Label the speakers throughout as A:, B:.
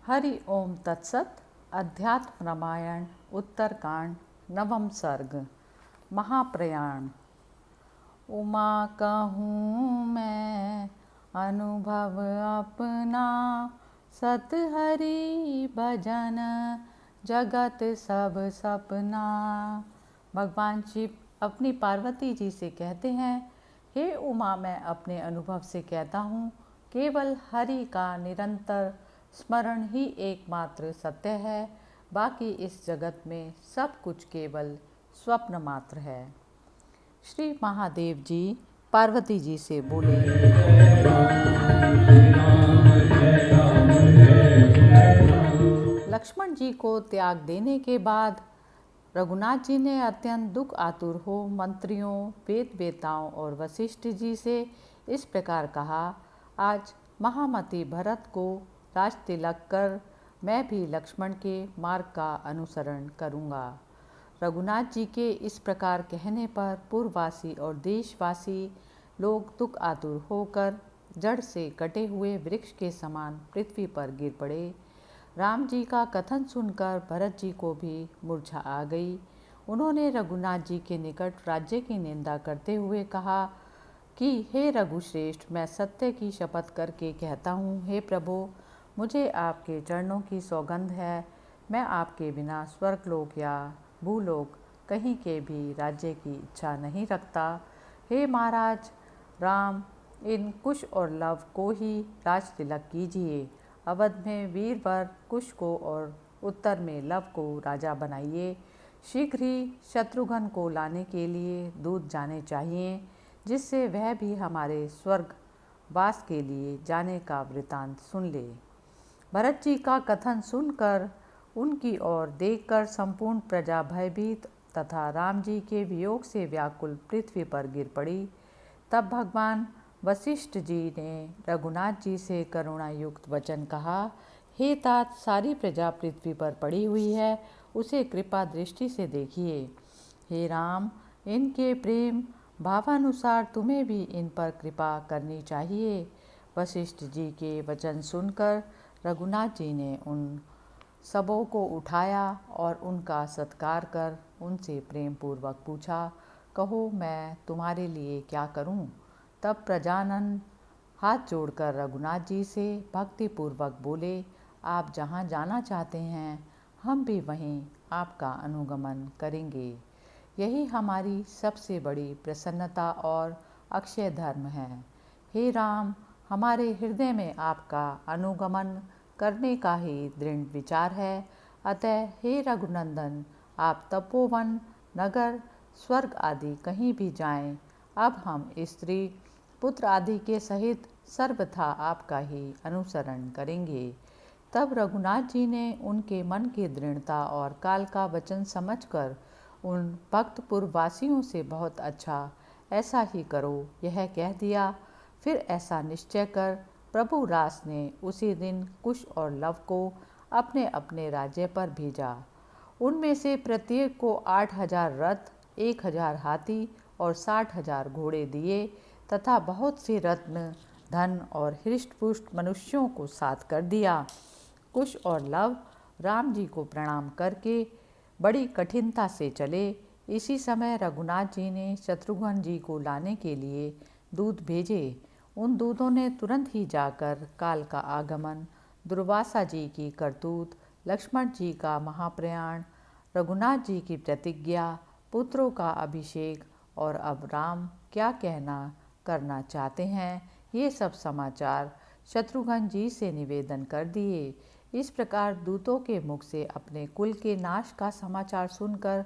A: हरि ओम तत्सत। अध्यात्म रामायण उत्तरकांड नवम सर्ग। महाप्रयाण। उमा कहूँ मैं अनुभव अपना, सत हरि भजन जगत सब सपना। भगवान शिव अपनी पार्वती जी से कहते हैं, हे उमा, मैं अपने अनुभव से कहता हूँ, केवल हरि का निरंतर स्मरण ही एकमात्र सत्य है। बाकी इस जगत में सब कुछ केवल स्वप्न मात्र है। श्री महादेव जी पार्वती जी से बोले, लक्ष्मण जी को त्याग देने के बाद रघुनाथ जी ने अत्यंत दुख आतुर हो मंत्रियों, वेद वेताओं और वशिष्ठ जी से इस प्रकार कहा, आज महामति भरत को राज तिलक कर मैं भी लक्ष्मण के मार्ग का अनुसरण करूँगा। रघुनाथ जी के इस प्रकार कहने पर पूर्ववासी और देशवासी लोग दुख आतुर होकर जड़ से कटे हुए वृक्ष के समान पृथ्वी पर गिर पड़े। राम जी का कथन सुनकर भरत जी को भी मूर्छा आ गई। उन्होंने रघुनाथ जी के निकट राज्य की निंदा करते हुए कहा कि हे रघुश्रेष्ठ, मैं सत्य की शपथ करके कहता हूँ, हे प्रभु, मुझे आपके चरणों की सौगंध है, मैं आपके बिना स्वर्गलोक या भूलोक कहीं के भी राज्य की इच्छा नहीं रखता। हे महाराज राम, इन कुश और लव को ही राज तिलक कीजिए। अवध में वीरवर कुश को और उत्तर में लव को राजा बनाइए। शीघ्र ही शत्रुघ्न को लाने के लिए दूत जाने चाहिए, जिससे वह भी हमारे स्वर्ग वास के लिए जाने का वृतांत सुन ले। भरत जी का कथन सुनकर उनकी ओर देखकर संपूर्ण प्रजा भयभीत तथा राम जी के वियोग से व्याकुल पृथ्वी पर गिर पड़ी। तब भगवान वशिष्ठ जी ने रघुनाथ जी से करुणा युक्त वचन कहा, हे तात, सारी प्रजा पृथ्वी पर पड़ी हुई है, उसे कृपा दृष्टि से देखिए। हे राम, इनके प्रेम भावानुसार तुम्हें भी इन पर कृपा करनी चाहिए। वशिष्ठ जी के वचन सुनकर रघुनाथ जी ने उन सबों को उठाया और उनका सत्कार कर उनसे प्रेम पूर्वक पूछा, कहो मैं तुम्हारे लिए क्या करूं? तब प्रजानन हाथ जोड़कर रघुनाथ जी से भक्तिपूर्वक बोले, आप जहां जाना चाहते हैं हम भी वहीं आपका अनुगमन करेंगे। यही हमारी सबसे बड़ी प्रसन्नता और अक्षय धर्म है। हे राम, हमारे हृदय में आपका अनुगमन करने का ही दृढ़ विचार है। अतः हे रघुनंदन, आप तपोवन, नगर, स्वर्ग आदि कहीं भी जाएं, अब हम स्त्री पुत्र आदि के सहित सर्वथा आपका ही अनुसरण करेंगे। तब रघुनाथ जी ने उनके मन की दृढ़ता और काल का वचन समझकर उन भक्त पूर्ववासियों से बहुत अच्छा, ऐसा ही करो, यह कह दिया। फिर ऐसा निश्चय कर प्रभु रास ने उसी दिन कुश और लव को अपने अपने राज्य पर भेजा। उनमें से प्रत्येक को 8,000 रथ, 1,000 हाथी और 60,000 घोड़े दिए तथा बहुत से रत्न, धन और हृष्टपुष्ट मनुष्यों को साथ कर दिया। कुश और लव राम जी को प्रणाम करके बड़ी कठिनता से चले। इसी समय रघुनाथ जी ने शत्रुघ्न जी को लाने के लिए दूत भेजे। उन दूतों ने तुरंत ही जाकर काल का आगमन, दुर्वासा जी की करतूत, लक्ष्मण जी का महाप्रयाण, रघुनाथ जी की प्रतिज्ञा, पुत्रों का अभिषेक और अब राम क्या कहना करना चाहते हैं, ये सब समाचार शत्रुघ्न जी से निवेदन कर दिए। इस प्रकार दूतों के मुख से अपने कुल के नाश का समाचार सुनकर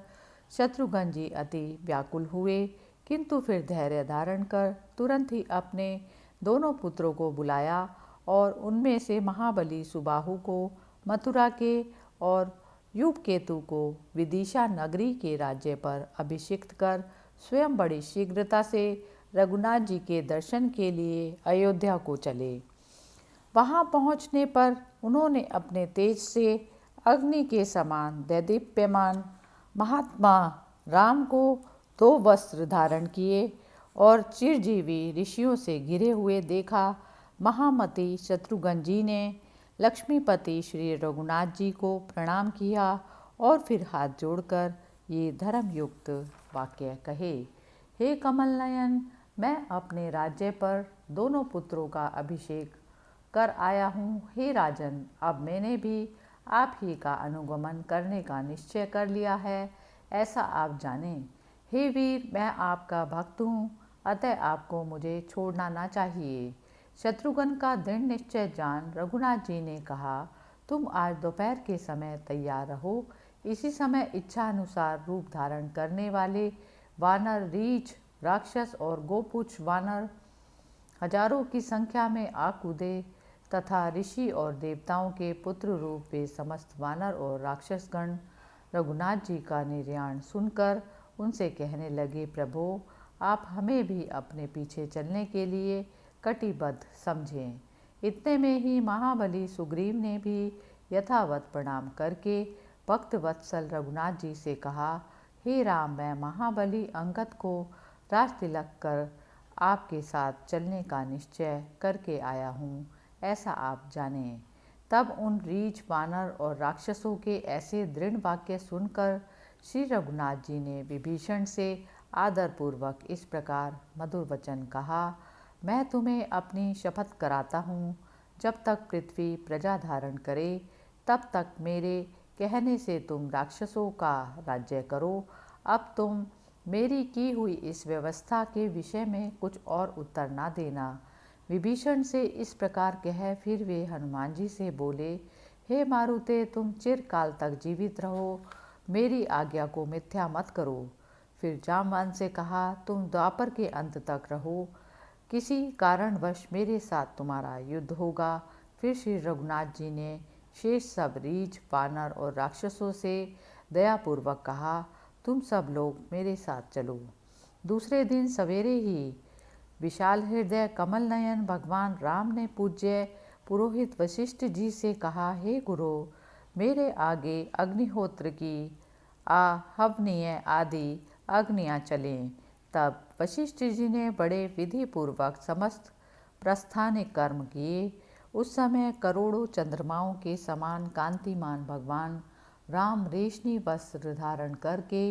A: शत्रुघ्न जी अति व्याकुल हुए, किंतु फिर धैर्य धारण कर तुरंत ही अपने दोनों पुत्रों को बुलाया और उनमें से महाबली सुबाहु को मथुरा के और युवकेतु को विदिशा नगरी के राज्य पर अभिषिक्त कर स्वयं बड़ी शीघ्रता से रघुनाथ जी के दर्शन के लिए अयोध्या को चले। वहां पहुंचने पर उन्होंने अपने तेज से अग्नि के समान दैदीप्यमान महात्मा राम को 2 वस्त्र धारण किए और चिरजीवी ऋषियों से घिरे हुए देखा। महामति शत्रुघ्न जी ने लक्ष्मीपति श्री रघुनाथ जी को प्रणाम किया और फिर हाथ जोड़कर ये धर्मयुक्त वाक्य कहे। हे कमल नयन, मैं अपने राज्य पर दोनों पुत्रों का अभिषेक कर आया हूँ। हे राजन, अब मैंने भी आप ही का अनुगमन करने का निश्चय कर लिया है, ऐसा आप जानें। हे वीर, मैं आपका भक्त हूँ, अतः आपको मुझे छोड़ना ना चाहिए। शत्रुघ्न का दृढ़ निश्चय जान रघुनाथ जी ने कहा, तुम आज दोपहर के समय तैयार रहो। इसी समय इच्छा अनुसार रूप धारण करने वाले वानर, रीछ, राक्षस और गोपुच्छ वानर हजारों की संख्या में आ कूदे तथा ऋषि और देवताओं के पुत्र रूप वे समस्त वानर और राक्षसगण रघुनाथ जी का निर्याण सुनकर उनसे कहने लगे, प्रभो, आप हमें भी अपने पीछे चलने के लिए कटिबद्ध समझें। इतने में ही महाबली सुग्रीव ने भी यथावत प्रणाम करके भक्त वत्सल रघुनाथ जी से कहा, हे राम, मैं महाबली अंगद को राज तिलक कर आपके साथ चलने का निश्चय करके आया हूँ, ऐसा आप जानें। तब उन रीछ, वानर और राक्षसों के ऐसे दृढ़ वाक्य सुनकर श्री रघुनाथ जी ने विभीषण से आदरपूर्वक इस प्रकार मधुर वचन कहा, मैं तुम्हें अपनी शपथ कराता हूँ, जब तक पृथ्वी प्रजा धारण करे तब तक मेरे कहने से तुम राक्षसों का राज्य करो। अब तुम मेरी की हुई इस व्यवस्था के विषय में कुछ और उत्तर ना देना। विभीषण से इस प्रकार कह फिर वे हनुमान जी से बोले, हे मारुते, तुम चिरकाल तक जीवित रहो, मेरी आज्ञा को मिथ्या मत करो। फिर जामवान से कहा, तुम द्वापर के अंत तक रहो, किसी कारणवश मेरे साथ तुम्हारा युद्ध होगा। फिर श्री रघुनाथ जी ने शेष सब रीछ, वानर और राक्षसों से दयापूर्वक कहा, तुम सब लोग मेरे साथ चलो। दूसरे दिन सवेरे ही विशाल हृदय कमल नयन भगवान राम ने पूज्य पुरोहित वशिष्ठ जी से कहा, हे गुरु, मेरे आगे अग्निहोत्र की आहवनीय आदि अग्नियाँ चलें। तब वशिष्ठ जी ने बड़े विधि पूर्वक समस्त प्रस्थानिक कर्म किए। उस समय करोड़ों चंद्रमाओं के समान कांतिमान भगवान राम रेशमी वस्त्र धारण करके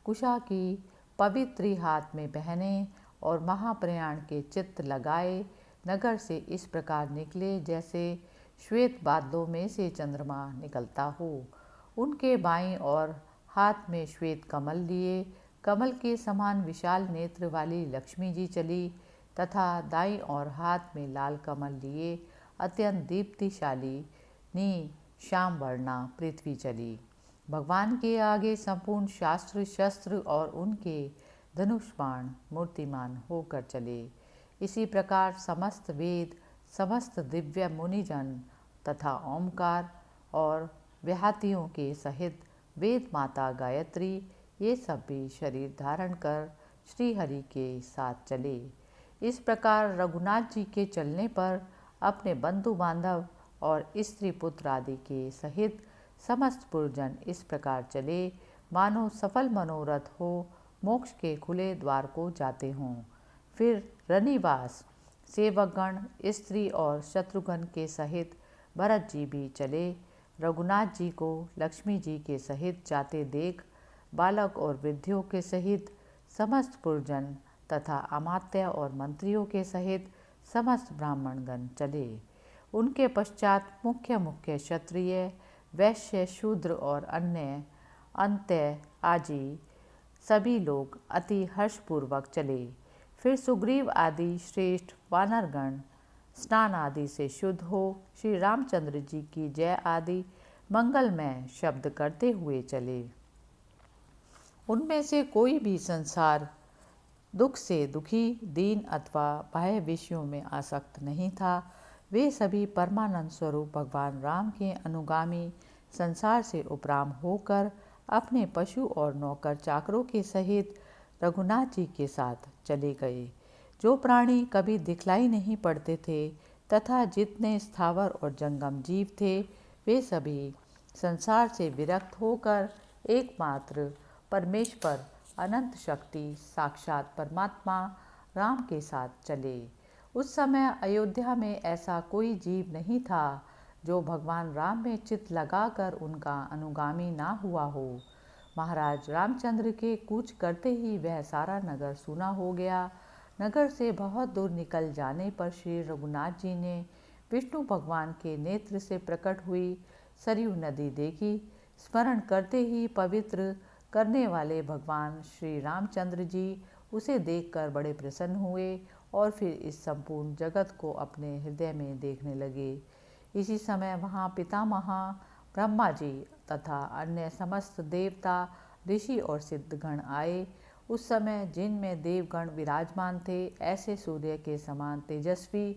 A: कुशा की पवित्री हाथ में पहने और महाप्रयाण के चित्त लगाए नगर से इस प्रकार निकले जैसे श्वेत बादलों में से चंद्रमा निकलता हो। उनके बाईं ओर हाथ में श्वेत कमल लिए कमल के समान विशाल नेत्र वाली लक्ष्मी जी चली तथा दाईं ओर हाथ में लाल कमल लिए अत्यंत दीप्तिशाली नी श्याम वर्णा पृथ्वी चली। भगवान के आगे संपूर्ण शास्त्र शस्त्र और उनके धनुष बाण मूर्तिमान होकर चले। इसी प्रकार समस्त वेद, समस्त दिव्य मुनिजन तथा ओमकार और व्याहतियों के सहित वेद माता गायत्री ये सब भी शरीर धारण कर श्री हरि के साथ चले। इस प्रकार रघुनाथ जी के चलने पर अपने बंधु बांधव और स्त्री पुत्र आदि के सहित समस्त पुरजन इस प्रकार चले मानो सफल मनोरथ हो मोक्ष के खुले द्वार को जाते हों। फिर रनिवास सेवकगण, स्त्री और शत्रुघ्न के सहित भरत जी भी चले। रघुनाथ जी को लक्ष्मी जी के सहित जाते देख बालक और वृद्धियों के सहित समस्त पुरजन तथा अमात्य और मंत्रियों के सहित समस्त ब्राह्मणगण चले। उनके पश्चात मुख्य मुख्य क्षत्रिय, वैश्य, शूद्र और अन्य अंत्य आदि सभी लोग अति हर्षपूर्वक चले। फिर सुग्रीव आदि श्रेष्ठ वानरगण स्नान आदि से शुद्ध हो श्री रामचंद्र जी की जय आदि मंगलमय शब्द करते हुए चले। उनमें से कोई भी संसार दुख से दुखी, दीन अथवा बाह्य विषयों में आसक्त नहीं था। वे सभी परमानंद स्वरूप भगवान राम के अनुगामी संसार से उपराम होकर अपने पशु और नौकर चाकरों के सहित रघुनाथ जी के साथ चले गए। जो प्राणी कभी दिखलाई नहीं पड़ते थे तथा जितने स्थावर और जंगम जीव थे वे सभी संसार से विरक्त होकर एकमात्र परमेश्वर अनंत शक्ति साक्षात परमात्मा राम के साथ चले। उस समय अयोध्या में ऐसा कोई जीव नहीं था जो भगवान राम में चित्त लगाकर उनका अनुगामी ना हुआ हो। महाराज रामचंद्र के कूच करते ही वह सारा नगर सूना हो गया। नगर से बहुत दूर निकल जाने पर श्री रघुनाथ जी ने विष्णु भगवान के नेत्र से प्रकट हुई सरयू नदी देखी। स्मरण करते ही पवित्र करने वाले भगवान श्री रामचंद्र जी उसे देखकर बड़े प्रसन्न हुए और फिर इस संपूर्ण जगत को अपने हृदय में देखने लगे। इसी समय वहाँ पितामह ब्रह्मा जी तथा अन्य समस्त देवता, ऋषि और सिद्धगण आए। उस समय जिनमें देवगण विराजमान थे, ऐसे सूर्य के समान तेजस्वी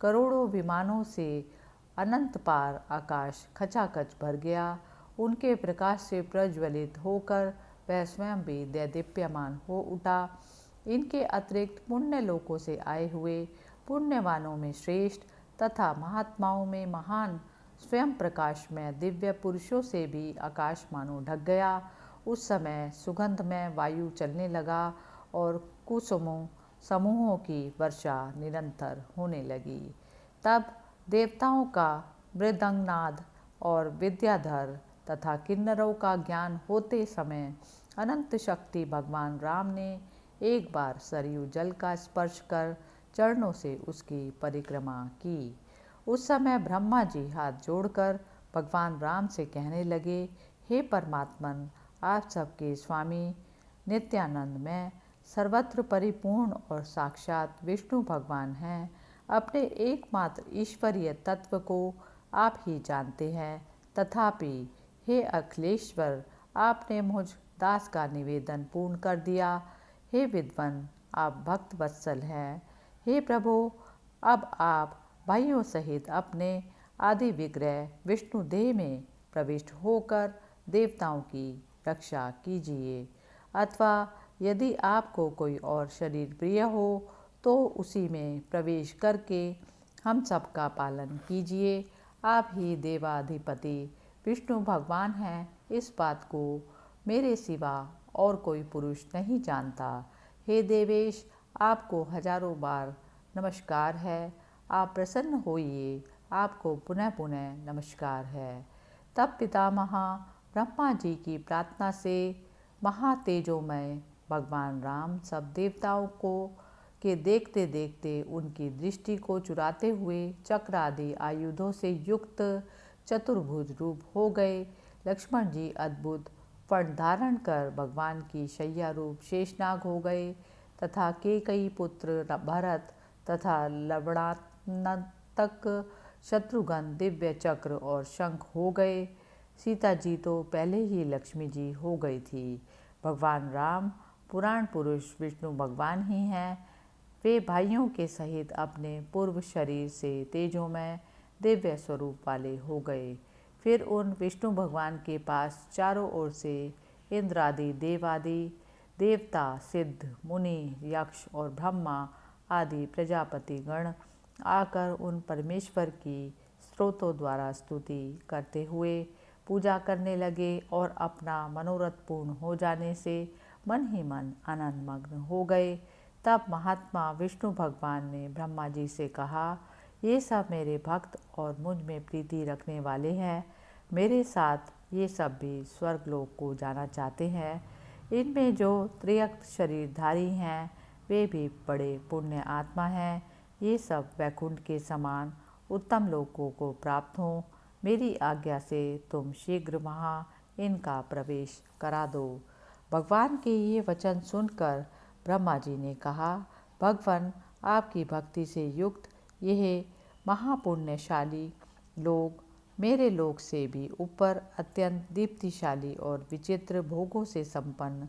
A: करोड़ों विमानों से अनंत पार आकाश खचाखच भर गया। उनके प्रकाश से प्रज्वलित होकर वह स्वयं भी दैदीप्यमान हो उठा। इनके अतिरिक्त पुण्य लोकों से आए हुए पुण्यवानों में श्रेष्ठ तथा महात्माओं में महान स्वयं प्रकाश में दिव्य पुरुषों से भी आकाश मानो ढक गया। उस समय सुगंधमय वायु चलने लगा और कुसुमों समूहों की वर्षा निरंतर होने लगी। तब देवताओं का मृदंगनाद और विद्याधर तथा किन्नरों का ज्ञान होते समय अनंत शक्ति भगवान राम ने एक बार सरयू जल का स्पर्श कर चरणों से उसकी परिक्रमा की। उस समय ब्रह्मा जी हाथ जोड़कर भगवान राम से कहने लगे, हे परमात्मन, आप सबके स्वामी नित्यानंद में सर्वत्र परिपूर्ण और साक्षात विष्णु भगवान हैं। अपने एकमात्र ईश्वरीय तत्व को आप ही जानते हैं। तथापि हे अखिलेश्वर, आपने मुझ दास का निवेदन पूर्ण कर दिया। हे विद्वन, आप भक्त वत्सल हैं। हे प्रभु, अब आप भाइयों सहित अपने आदि विग्रह विष्णु देह में प्रविष्ट होकर देवताओं की रक्षा कीजिए। अथवा यदि आपको कोई और शरीर प्रिय हो तो उसी में प्रवेश करके हम सबका पालन कीजिए। आप ही देवाधिपति विष्णु भगवान हैं, इस बात को मेरे सिवा और कोई पुरुष नहीं जानता। हे देवेश, आपको हजारों बार नमस्कार है। आप प्रसन्न होइए, आपको पुनः पुनः नमस्कार है। तब पितामह ब्रह्मा जी की प्रार्थना से महातेजोमय भगवान राम सब देवताओं को के देखते देखते उनकी दृष्टि को चुराते हुए चक्र आदि आयुधों से युक्त चतुर्भुज रूप हो गए। लक्ष्मण जी अद्भुत फण धारण कर भगवान की शैया रूप शेषनाग हो गए तथा केकई पुत्र भरत तथा लवणात्मक शत्रुघ्न दिव्य चक्र और शंख हो गए। सीता जी तो पहले ही लक्ष्मी जी हो गई थी। भगवान राम पुराण पुरुष विष्णु भगवान ही हैं। वे भाइयों के सहित अपने पूर्व शरीर से तेजोमय दिव्य स्वरूप वाले हो गए। फिर उन विष्णु भगवान के पास चारों ओर से इंद्रादि देवादि देवता, सिद्ध, मुनि, यक्ष और ब्रह्मा आदि प्रजापति गण आकर उन परमेश्वर की स्तोत्रों द्वारा स्तुति करते हुए पूजा करने लगे और अपना मनोरथ पूर्ण हो जाने से मन ही मन आनंदमग्न हो गए। तब महात्मा विष्णु भगवान ने ब्रह्मा जी से कहा, ये सब मेरे भक्त और मुझ में प्रीति रखने वाले हैं। मेरे साथ ये सब भी स्वर्गलोक को जाना चाहते हैं। इनमें जो त्रियक्त शरीरधारी हैं वे भी बड़े पुण्य आत्मा हैं। ये सब वैकुंठ के समान उत्तम लोकों को प्राप्त हों। मेरी आज्ञा से तुम शीघ्र वहाँ इनका प्रवेश करा दो। भगवान के ये वचन सुनकर ब्रह्मा जी ने कहा, भगवान, आपकी भक्ति से युक्त यह महापुण्यशाली लोग मेरे लोक से भी ऊपर अत्यंत दीप्तिशाली और विचित्र भोगों से संपन्न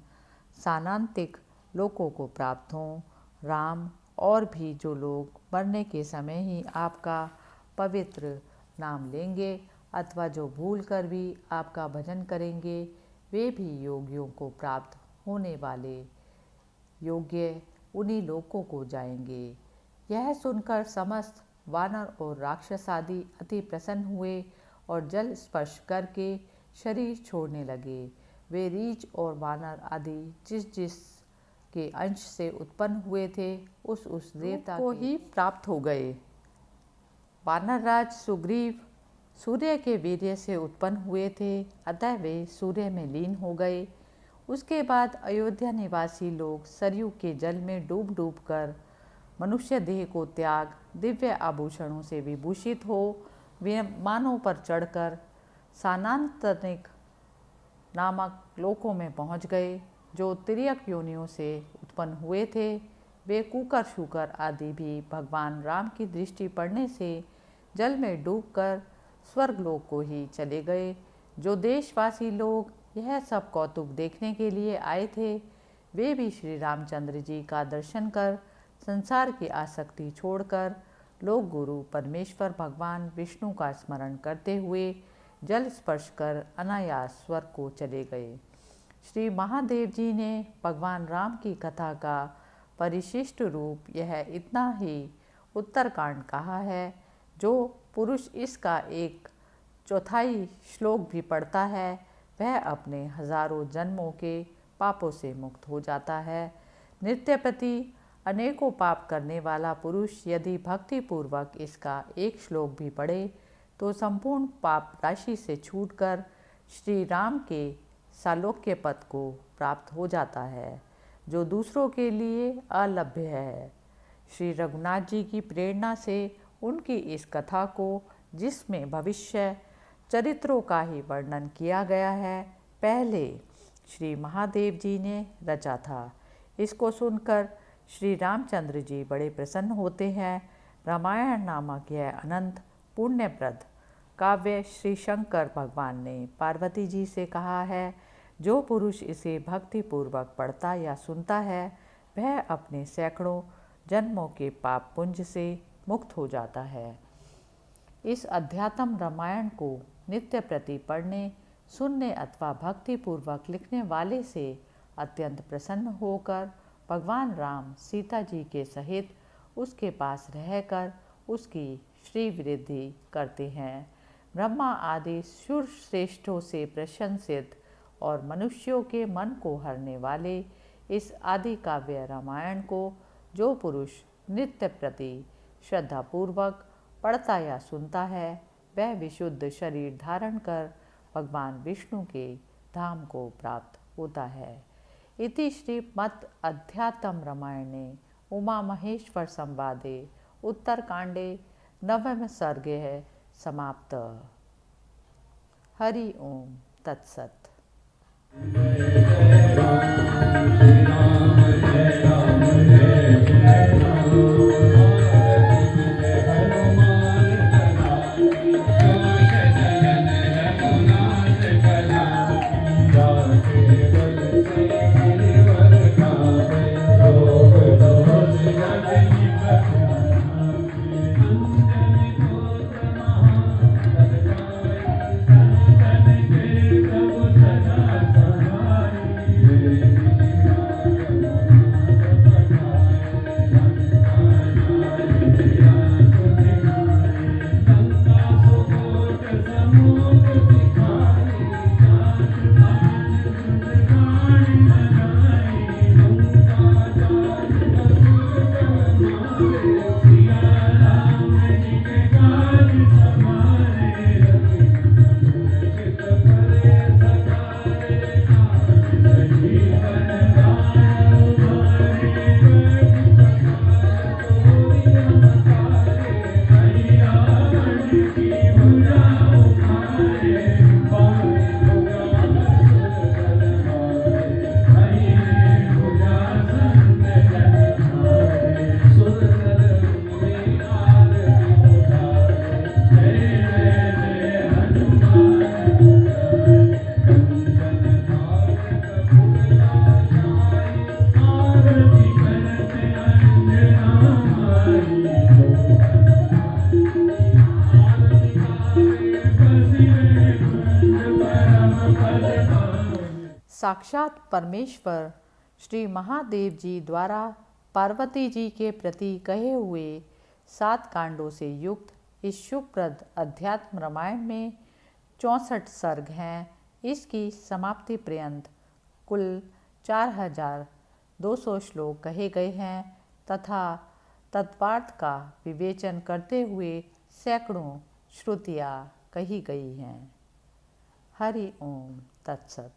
A: सानांतिक लोकों को प्राप्त हों। राम, और भी जो लोग मरने के समय ही आपका पवित्र नाम लेंगे अथवा जो भूल कर भी आपका भजन करेंगे, वे भी योगियों को प्राप्त होने वाले योग्य उन्हीं लोकों को जाएंगे। यह सुनकर समस्त वानर और राक्षस आदि अति प्रसन्न हुए और जल स्पर्श करके शरीर छोड़ने लगे। वे रीछ और वानर आदि जिस जिस के अंश से उत्पन्न हुए थे उस देवता को ही प्राप्त हो गए। वानरराज सुग्रीव सूर्य के वीर्य से उत्पन्न हुए थे, अतः वे सूर्य में लीन हो गए। उसके बाद अयोध्या निवासी लोग सरयू के जल में डूब डूब कर मनुष्य देह को त्याग दिव्य आभूषणों से विभूषित हो विमानों पर चढ़कर सानांतरिक नामक लोकों में पहुंच गए। जो तिर्यक योनियों से उत्पन्न हुए थे, वे कुकर शूकर आदि भी भगवान राम की दृष्टि पड़ने से जल में डूबकर स्वर्गलोक को ही चले गए। जो देशवासी लोग यह सब कौतुक देखने के लिए आए थे, वे भी श्री रामचंद्र जी का दर्शन कर संसार की आसक्ति छोड़कर लोक गुरु परमेश्वर भगवान विष्णु का स्मरण करते हुए जल स्पर्श कर अनायास स्वर्ग को चले गए। श्री महादेव जी ने भगवान राम की कथा का परिशिष्ट रूप यह इतना ही उत्तरकांड कहा है। जो पुरुष इसका 1/4 श्लोक भी पढ़ता है, वह अपने हजारों जन्मों के पापों से मुक्त हो जाता है। नित्य प्रति अनेकों पाप करने वाला पुरुष यदि भक्तिपूर्वक इसका 1 श्लोक भी पढ़े तो संपूर्ण पाप राशि से छूटकर श्री राम के सालोक्य पद को प्राप्त हो जाता है, जो दूसरों के लिए अलभ्य है। श्री रघुनाथ जी की प्रेरणा से उनकी इस कथा को, जिसमें भविष्य चरित्रों का ही वर्णन किया गया है, पहले श्री महादेव जी ने रचा था। इसको सुनकर श्री रामचंद्र जी बड़े प्रसन्न होते हैं। रामायण नामक यह अनंत पुण्यप्रद काव्य श्री शंकर भगवान ने पार्वती जी से कहा है। जो पुरुष इसे भक्तिपूर्वक पढ़ता या सुनता है, वह अपने सैकड़ों जन्मों के पाप पुंज से मुक्त हो जाता है। इस अध्यात्म रामायण को नित्य प्रति पढ़ने, सुनने अथवा भक्तिपूर्वक लिखने वाले से अत्यंत प्रसन्न होकर भगवान राम सीता जी के सहित उसके पास रहकर उसकी श्री वृद्धि करते हैं। ब्रह्मा आदि सुर श्रेष्ठों से प्रशंसित और मनुष्यों के मन को हरने वाले इस आदि काव्य रामायण को जो पुरुष नित्य प्रति श्रद्धापूर्वक पढ़ता या सुनता है, वह विशुद्ध शरीर धारण कर भगवान विष्णु के धाम को प्राप्त होता है। इति श्रीमद् अध्यात्म रामायणे उमा महेश्वर संवादे उत्तरकांडे 9वें सर्गे समाप्त। हरि ओम तत्सत। साक्षात परमेश्वर श्री महादेव जी द्वारा पार्वती जी के प्रति कहे हुए 7 कांडों से युक्त इस शुभप्रद अध्यात्म रामायण में 64 सर्ग हैं। इसकी समाप्ति पर्यंत कुल 4200 श्लोक कहे गए हैं तथा तत्वार्थ का विवेचन करते हुए सैकड़ों श्रुतियाँ कही गई हैं। हरि ओम तत्सत।